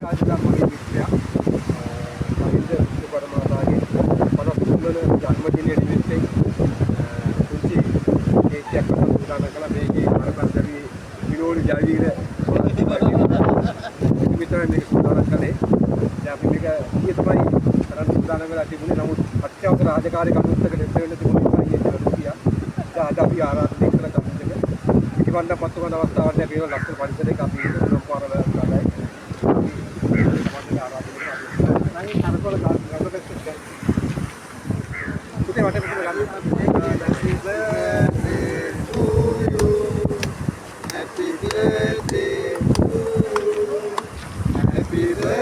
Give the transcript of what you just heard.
ආජිලා මගේ මිත්‍රයා කවින්ද සුපරමාතාගේ 53 වන ජන්මදිනයේ නිමිත්තෙන් කුංචි කේක්යක් උදාන කළා මේකේ මරපන්දරි විනෝඩ ජයවීර මිත්‍රයන් මේක උදාන කළේ දැන් අපි මේක ඊයේ තමයි කරන් උදාන වෙලා තිබුණේ නමුත් අත්‍යවශ්‍ය රාජකාරී කටයුත්තකට දෙන්න තිබුණේ ඊයේ කියලා දැන් අද අපි ආරාධනය කරන කටයුත්තක ඉතිවන්න පත්තු කරන අවස්ථාවක් දැන් කියන ලක්ෂණ පරිසරයක අපි සම්පාරව කරලා Happy birthday to you. Happy birthday.